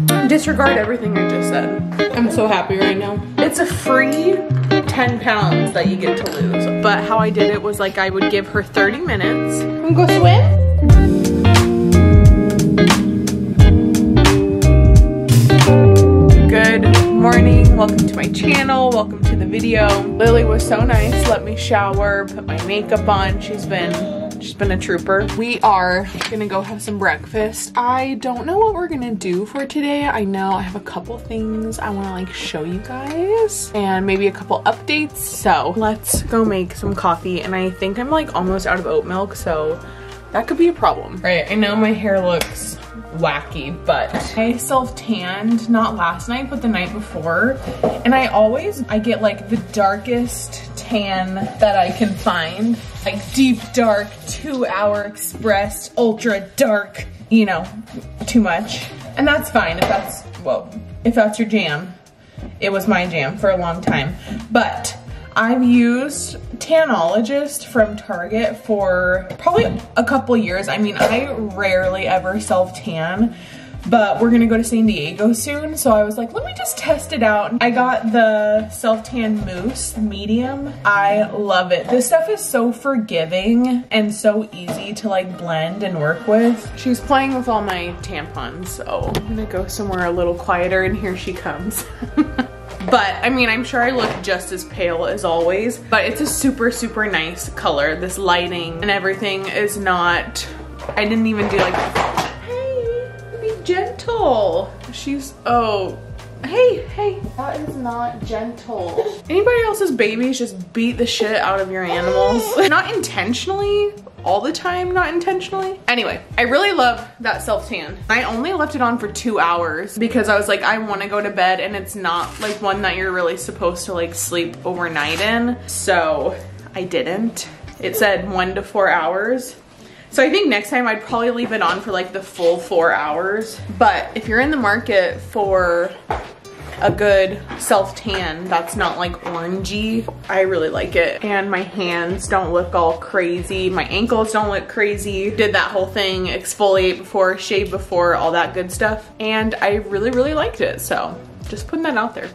Disregard everything I just said. I'm so happy right now. It's a free 10 pounds that you get to lose. But how I did it was like I would give her 30 minutes. Wanna go swim? Good morning, welcome to my channel, welcome to the video. Lily was so nice, let me shower, put my makeup on. She's been a trooper. We are gonna go have some breakfast. I don't know what we're gonna do for today. I know I have a couple things I wanna like show you guys and maybe a couple updates. So let's go make some coffee. And I think I'm like almost out of oat milk, so that could be a problem. Right, I know my hair looks wacky, but I self-tanned not last night but the night before, and I get like the darkest tan that I can find, like deep dark 2-hour express ultra dark, you know, too much. And that's fine if that's your jam. It was my jam for a long time, but I've used Tanologist from Target for probably a couple years. I mean, I rarely ever self-tan, but we're gonna go to San Diego soon, so I was like, let me just test it out. I got the self-tan mousse medium. I love it. This stuff is so forgiving and so easy to like blend and work with. She's playing with all my tampons, so I'm gonna go somewhere a little quieter, and here she comes. But I mean, I'm sure I look just as pale as always, but it's a super, super nice color. This lighting and everything is not, I didn't even do like, hey, be gentle. She's, oh, hey, that is not gentle. Anybody else's babies just beat the shit out of your animals. Not intentionally, all the time, not intentionally. Anyway, I really love that self-tan. I only left it on for 2 hours because I was like, I wanna go to bed, and it's not like one that you're really supposed to like sleep overnight in. So I didn't. It said 1 to 4 hours. So I think next time I'd probably leave it on for like the full 4 hours. But if you're in the market for a good self-tan that's not like orangey, I really like it. And my hands don't look all crazy. My ankles don't look crazy. Did that whole thing, exfoliate before, shave before, all that good stuff. And I really, really liked it. So just putting that out there.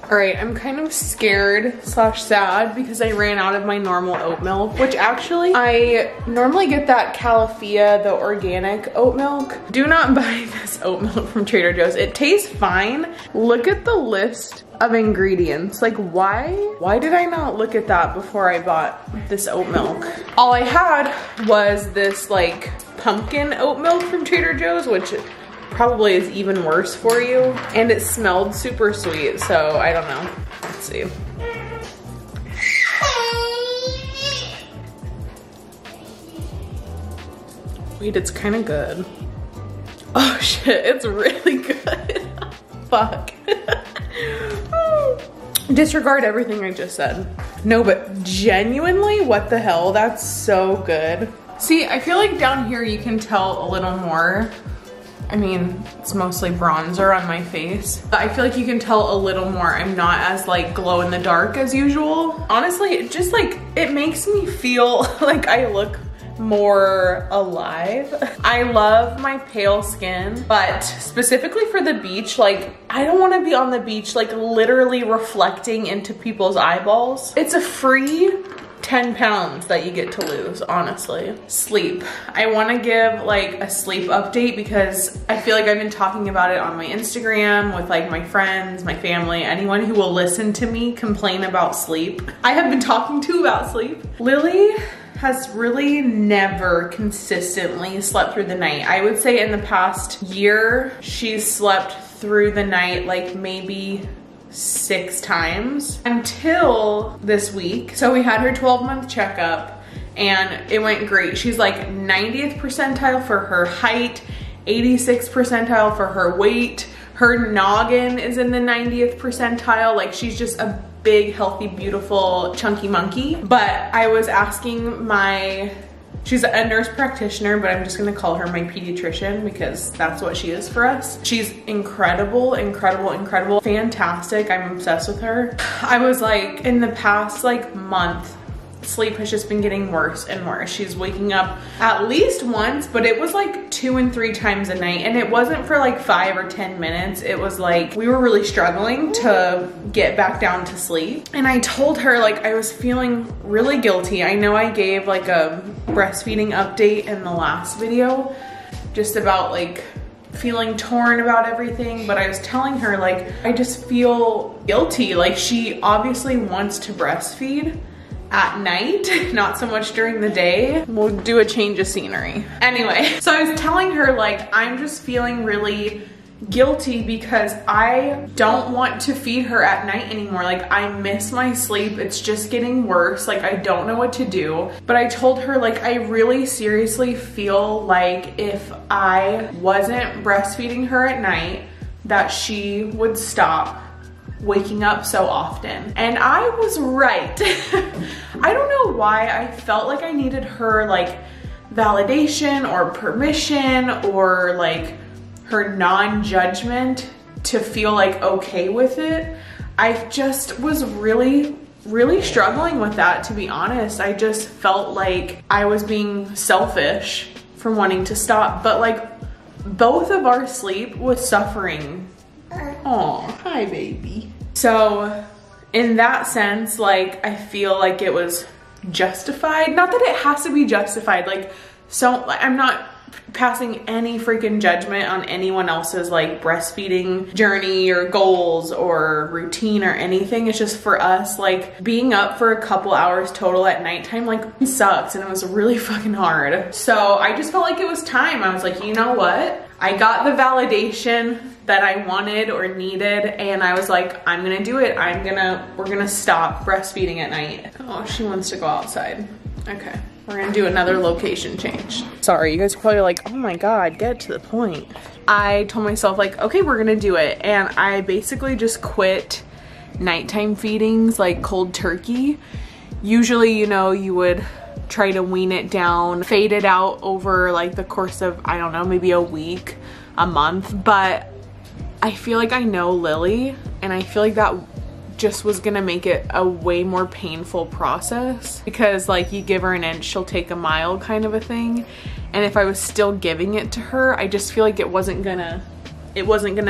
All right, I'm kind of scared slash sad because I ran out of my normal oat milk, which actually I normally get that Califia, the organic oat milk. Do not buy this oat milk from Trader Joe's. It tastes fine. Look at the list of ingredients. Like why did I not look at that before I bought this oat milk? All I had was this like pumpkin oat milk from Trader Joe's, which probably is even worse for you, and it smelled super sweet, so I don't know. Let's see. Wait, it's kind of good. Oh shit, it's really good. Fuck. Disregard everything I just said. No, but genuinely, what the hell? That's so good. See, I feel like down here you can tell a little more. I mean, it's mostly bronzer on my face, but I feel like you can tell a little more. I'm not as like glow in the dark as usual. Honestly, it just like, it makes me feel like I look more alive. I love my pale skin, but specifically for the beach, like I don't want to be on the beach like literally reflecting into people's eyeballs. It's a free 10 pounds that you get to lose, honestly. Sleep. I want to give like a sleep update because I feel like I've been talking about it on my Instagram with like my friends, my family, anyone who will listen to me complain about sleep. I have been talking to about sleep. Lily has really never consistently slept through the night. I would say in the past year, she's slept through the night like maybe 6 times until this week. So we had her 12-month checkup and it went great. She's like 90th percentile for her height, 86th percentile for her weight. Her noggin is in the 90th percentile. Like, she's just a big, healthy, beautiful, chunky monkey. But I was asking she's a nurse practitioner, but I'm just gonna call her my pediatrician because that's what she is for us. She's incredible, incredible, incredible, fantastic. I'm obsessed with her. I was like, in the past like month, sleep has just been getting worse and worse. She's waking up at least once, but it was like 2 and 3 times a night. And it wasn't for like 5 or 10 minutes. It was like, we were really struggling to get back down to sleep. And I told her, like, I was feeling really guilty. I know I gave like a breastfeeding update in the last video, just about like feeling torn about everything, but I was telling her, like, I just feel guilty. Like, she obviously wants to breastfeed at night, not so much during the day. We'll do a change of scenery. Anyway, so I was telling her, like, I'm just feeling really guilty because I don't want to feed her at night anymore. Like, I miss my sleep. It's just getting worse. Like, I don't know what to do. But I told her, like, I really seriously feel like if I wasn't breastfeeding her at night, that she would stop waking up so often. And I was right. I don't know why I felt like I needed her like validation or permission or like her non-judgment to feel like okay with it. I just was really struggling with that, to be honest. I just felt like I was being selfish for wanting to stop, but like both of our sleep was suffering. Oh, hi baby. So in that sense, like, I feel like it was justified. Not that it has to be justified. Like, so I'm not passing any freaking judgment on anyone else's like breastfeeding journey or goals or routine or anything. It's just for us, like, being up for a couple hours total at nighttime, like, sucks, and it was really fucking hard. So I just felt like it was time. I was like, you know what? I got the validation that I wanted or needed, and I was like, I'm gonna do it. We're gonna stop breastfeeding at night. Oh, she wants to go outside. Okay. We're gonna do another location change. Sorry, you guys are probably like, oh my God, get to the point. I told myself, like, okay, we're gonna do it. And I basically just quit nighttime feedings, like cold turkey. Usually, you know, you would try to wean it down, fade it out over like the course of, I don't know, maybe a week, a month. But I feel like I know Lily, and I feel like that just was gonna make it a way more painful process, because like, you give her an inch, she'll take a mile kind of a thing. And if I was still giving it to her, I just feel like it wasn't gonna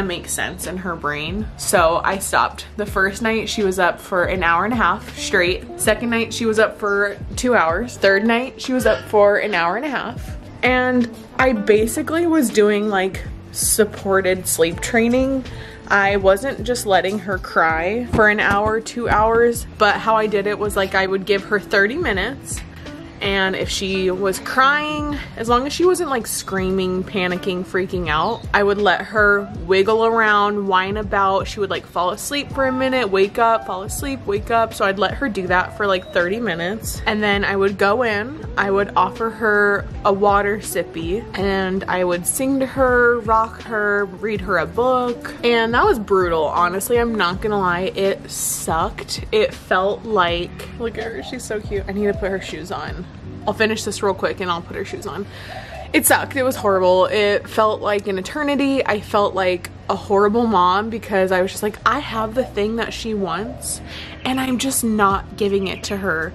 make sense in her brain. So I stopped. The first night she was up for an hour and a half straight. Second night she was up for 2 hours. Third night she was up for an hour and a half. And I basically was doing like supported sleep training. I wasn't just letting her cry for an hour, 2 hours, but how I did it was like, I would give her 30 minutes, and if she was crying, as long as she wasn't like screaming, panicking, freaking out, I would let her wiggle around, whine about. She would like fall asleep for a minute, wake up, fall asleep, wake up. So I'd let her do that for like 30 minutes. And then I would go in, I would offer her a water sippy, and I would sing to her, rock her, read her a book. And that was brutal, honestly. I'm not gonna lie, it sucked. It felt like, look at her, she's so cute. I need to put her shoes on. I'll finish this real quick and I'll put her shoes on. It sucked. It was horrible. It felt like an eternity. I felt like a horrible mom because I was just like, I have the thing that she wants and I'm just not giving it to her.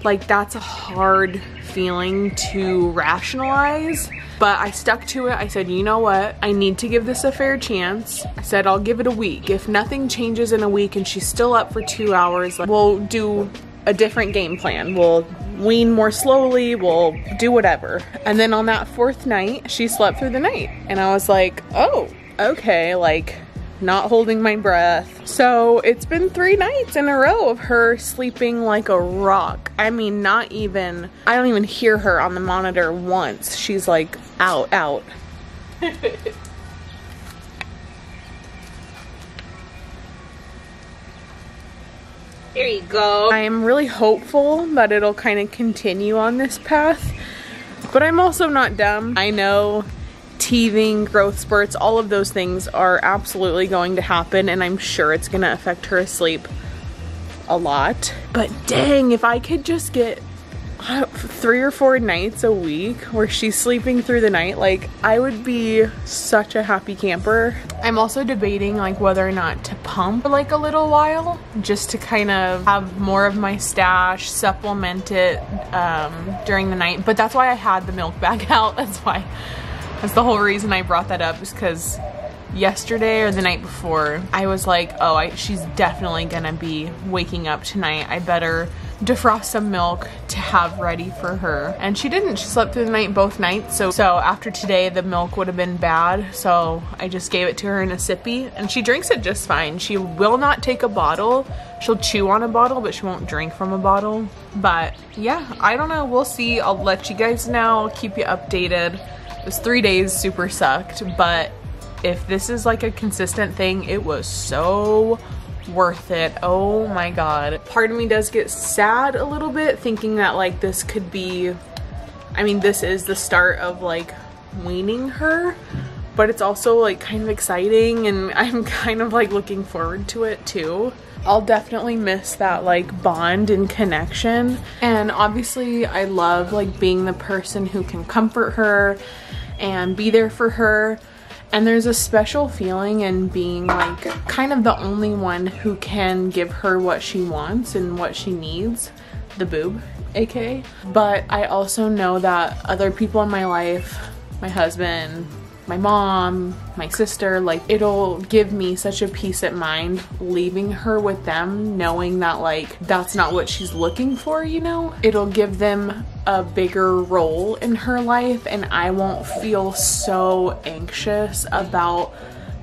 Like, that's a hard feeling to rationalize, but I stuck to it. I said, you know what? I need to give this a fair chance. I said, I'll give it a week. If nothing changes in a week and she's still up for 2 hours, like, we'll do a different game plan. We'll wean more slowly, we'll do whatever. And then on that 4th night, she slept through the night. And I was like, oh, okay, like, not holding my breath. So it's been 3 nights in a row of her sleeping like a rock. I mean, not even, I don't even hear her on the monitor once. She's like, out. There you go. I am really hopeful that it'll kind of continue on this path, but I'm also not dumb. I know teething, growth spurts, all of those things are absolutely going to happen, and I'm sure it's gonna affect her sleep a lot. But dang, if I could just get 3 or 4 nights a week where she's sleeping through the night, like, I would be such a happy camper. I'm also debating like whether or not to pump for like a little while, just to kind of have more of my stash, supplement it during the night. But that's why I had the milk bag out. That's the whole reason I brought that up, is because yesterday or the night before I was like, oh, she's definitely gonna be waking up tonight. I better defrost some milk to have ready for her. And she didn't. She slept through the night both nights. So after today, the milk would have been bad. So I just gave it to her in a sippy, and she drinks it just fine. She will not take a bottle. She'll chew on a bottle, but she won't drink from a bottle. But yeah, I don't know. We'll see. I'll let you guys know. I'll keep you updated. Those 3 days super sucked, but if this is like a consistent thing, it was so worth it. Oh my god. Part of me does get sad a little bit, thinking that like this could be, I mean, this is the start of like weaning her, but it's also like kind of exciting, and I'm kind of like looking forward to it too. I'll definitely miss that like bond and connection, and obviously I love like being the person who can comfort her and be there for her. And there's a special feeling in being like kind of the only one who can give her what she wants and what she needs, the boob, aka. But I also know that other people in my life, my husband, my mom, my sister, like, it'll give me such a peace of mind leaving her with them, knowing that like that's not what she's looking for, you know? It'll give them a bigger role in her life, and I won't feel so anxious about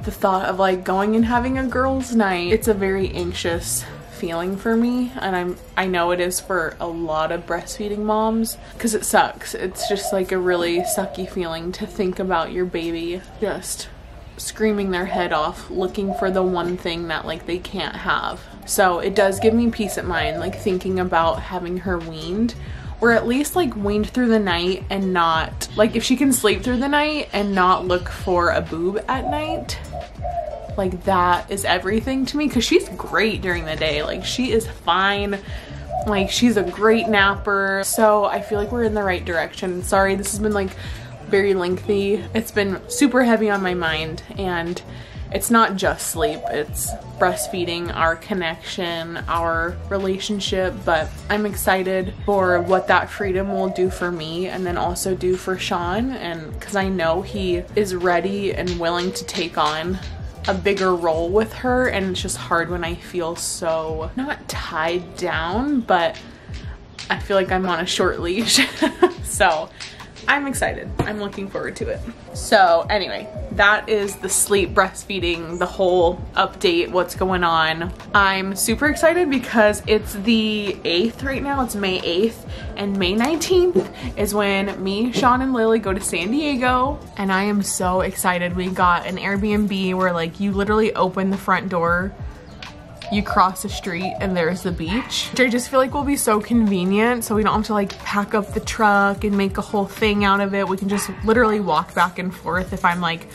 the thought of like going and having a girls' night. It's a very anxious feeling for me, and I know it is for a lot of breastfeeding moms, because it sucks. It's just like a really sucky feeling to think about your baby just screaming their head off looking for the one thing that like they can't have. So it does give me peace of mind like thinking about having her weaned, or at least like weaned through the night, and not like, if she can sleep through the night and not look for a boob at night, like that is everything to me, because she's great during the day. Like, she is fine. Like, she's a great napper. So I feel like we're in the right direction. Sorry, this has been like very lengthy. It's been super heavy on my mind, and it's not just sleep, it's breastfeeding, our connection, our relationship. But I'm excited for what that freedom will do for me, and then also do for Sean, and because I know he is ready and willing to take on a bigger role with her. And it's just hard when I feel so, not tied down, but I feel like I'm on a short leash. So I'm excited. I'm looking forward to it. So anyway, that is the sleep, breastfeeding, the whole update, what's going on. I'm super excited because it's the 8th right now. It's May 8th, and May 19th is when me, Sean, and Lily go to San Diego. And I am so excited. We got an Airbnb where like you literally open the front door, you cross the street, and there's the beach, which I just feel like will be so convenient, so we don't have to like pack up the truck and make a whole thing out of it. We can just literally walk back and forth. If I'm like,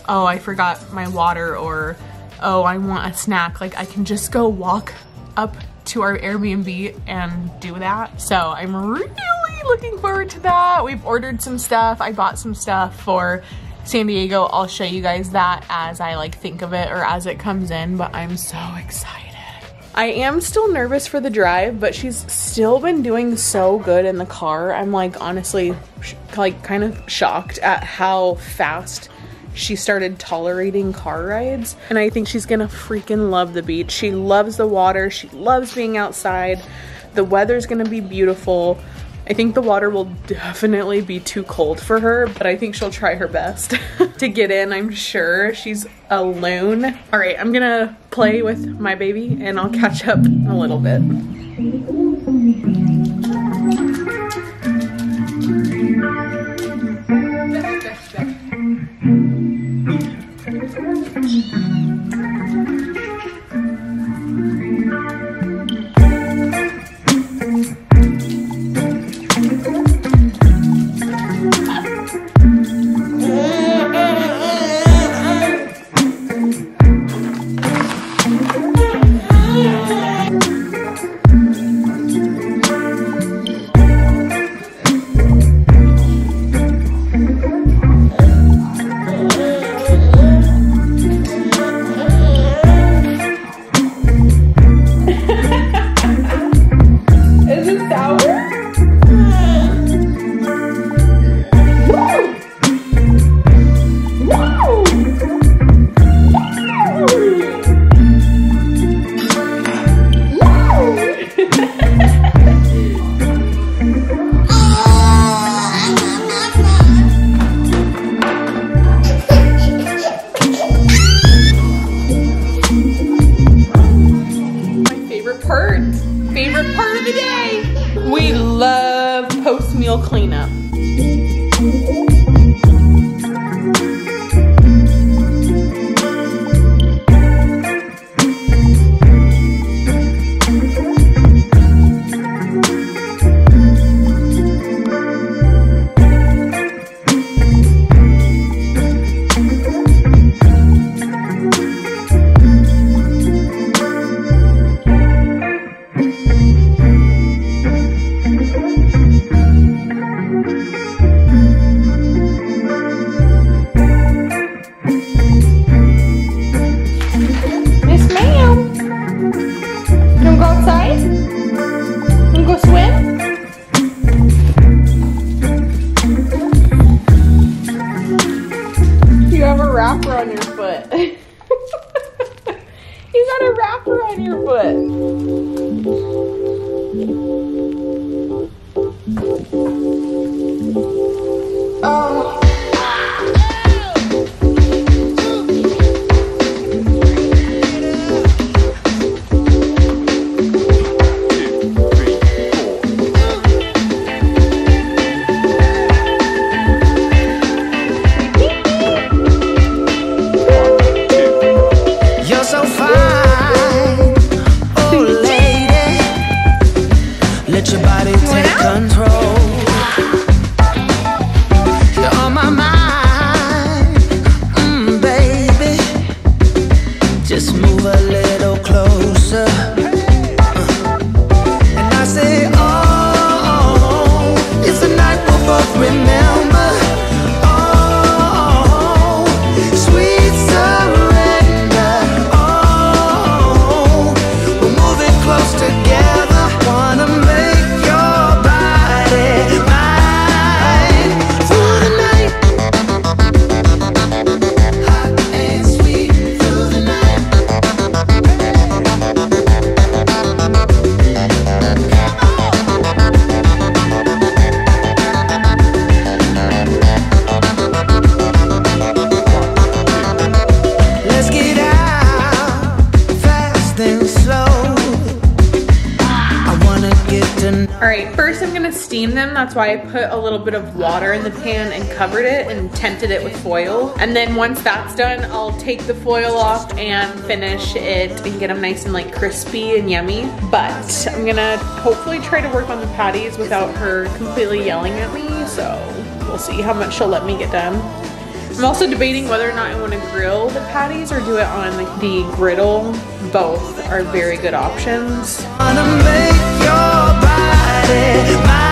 oh, I forgot my water, or oh, I want a snack, like I can just go walk up to our Airbnb and do that. So I'm really looking forward to that. We've ordered some stuff. I bought some stuff for San Diego. I'll show you guys that as I like think of it, or as it comes in, but I'm so excited. I am still nervous for the drive, but she's still been doing so good in the car. I'm like honestly like kind of shocked at how fast she started tolerating car rides, and I think she's gonna freaking love the beach. She loves the water, she loves being outside. The weather's gonna be beautiful. I think the water will definitely be too cold for her, but I think she'll try her best to get in. I'm sure she's a loon. All right, I'm gonna play with my baby and I'll catch up in a little bit. meal cleanup. Wrapper on your foot. You got a wrapper on your foot. Oh. Let your body take control. You're on my mind, baby. Just move a little closer. And I say, oh, it's a night we'll both remember. Oh, sweet surrender. Oh, we're moving close together. Wanna make your body mine through the night. Hot and sweet through the night. Let's get out fast and slow. I wanna get to know. All right, first I'm gonna steam them. That's why I put a little bit of water in the pan and covered it and tented it with foil. And then once that's done, I'll take the foil off and finish it and get them nice and like crispy and yummy. But I'm gonna hopefully try to work on the patties without her completely yelling at me. So we'll see how much she'll let me get done. I'm also debating whether or not I want to grill the patties or do it on like the griddle. Both are very good options. Wanna make your body mine.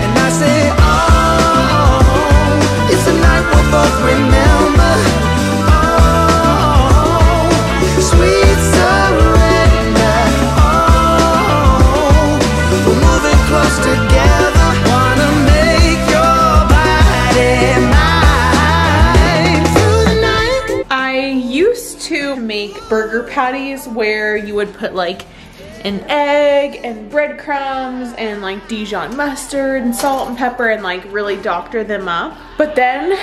And I say, oh, it's a night we'll both remember. Oh, sweet surrender. Oh, we're moving close together. Wanna make your body mine through the night. I used to make burger patties where you would put like an egg and breadcrumbs and like Dijon mustard and salt and pepper and like really doctor them up. But then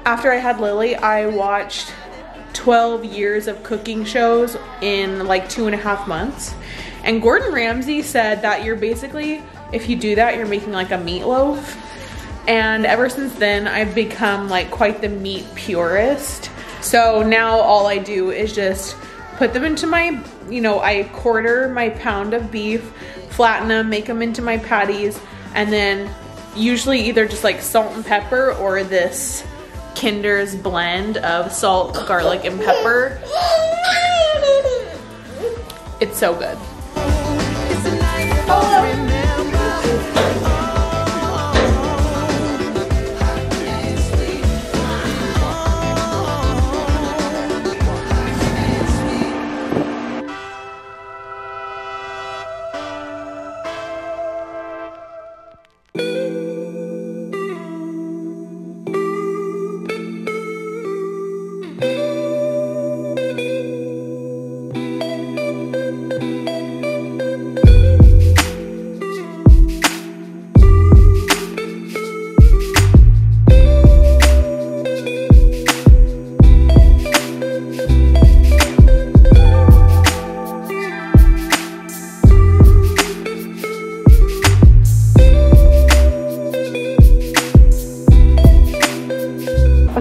after I had Lily, I watched 12 years of cooking shows in like 2.5 months. And Gordon Ramsay said that you're basically, if you do that, you're making like a meatloaf. And ever since then, I've become like quite the meat purist. So now all I do is just put them into my, I quarter my pound of beef, flatten them, make them into my patties, and then usually either just like salt and pepper or this Kinder's blend of salt, garlic, and pepper. It's so good.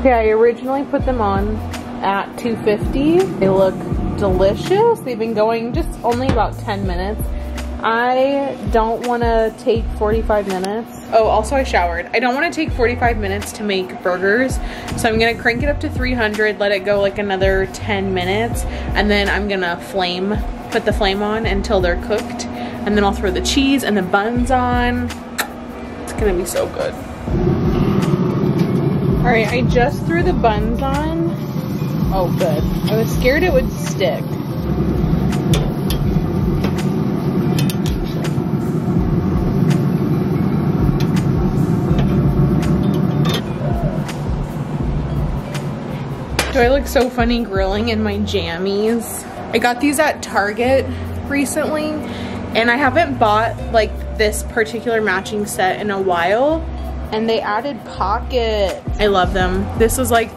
Okay, I originally put them on at 250. They look delicious. They've been going just only about 10 minutes. I don't want to take 45 minutes. Oh, also I showered. I don't want to take 45 minutes to make burgers. So I'm going to crank it up to 300, let it go like another 10 minutes. And then I'm going to put the flame on until they're cooked. And then I'll throw the cheese and the buns on. It's going to be so good. All right, I just threw the buns on. Oh, good. I was scared it would stick. Do I look so funny grilling in my jammies? I got these at Target recently, and I haven't bought like this particular matching set in a while, and they added pockets. I love them. This was like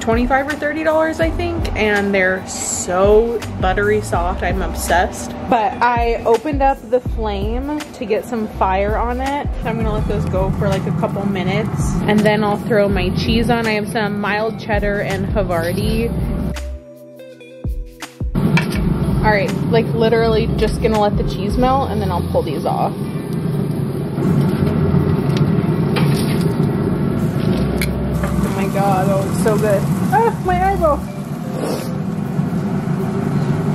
$25 or $30, I think, and they're so buttery soft. I'm obsessed. But I opened up the flame to get some fire on it. So I'm gonna let those go for like a couple minutes, and then I'll throw my cheese on. I have some mild cheddar and Havarti. All right, like literally just gonna let the cheese melt, and then I'll pull these off. Oh my God, oh, it's so good. Ah, my eyeball.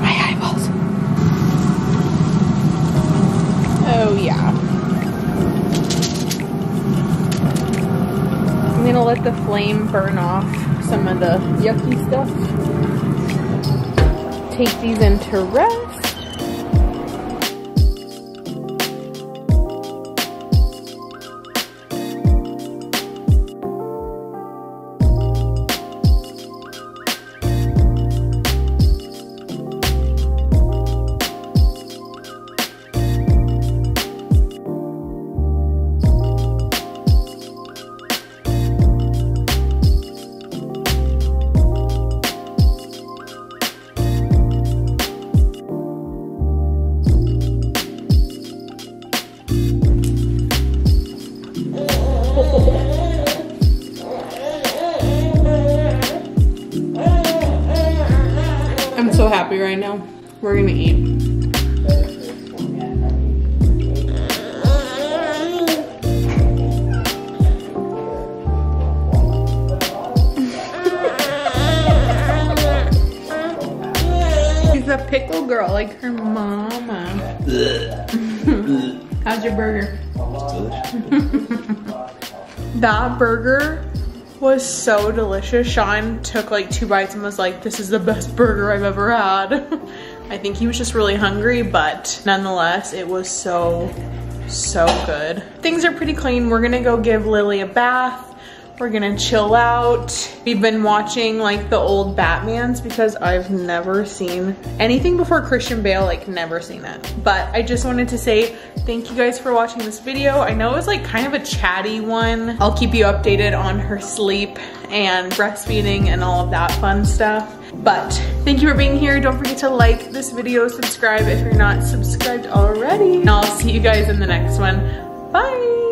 My eyeballs. Oh yeah. I'm gonna let the flame burn off some of the yucky stuff. Take these into rest. I'm so happy right now. We're gonna eat. She's a pickle girl like her mama. How's your burger? That burger was so delicious. Sean took like 2 bites and was like, this is the best burger I've ever had. I think he was just really hungry, but nonetheless, it was so good. Things are pretty clean. We're gonna go give Lily a bath. We're gonna chill out. We've been watching like the old Batmans because I've never seen anything before Christian Bale, like never seen it. But I just wanted to say thank you guys for watching this video. I know it was like kind of a chatty one. I'll keep you updated on her sleep and breastfeeding and all of that fun stuff. But thank you for being here. Don't forget to like this video, subscribe if you're not subscribed already. And I'll see you guys in the next one. Bye.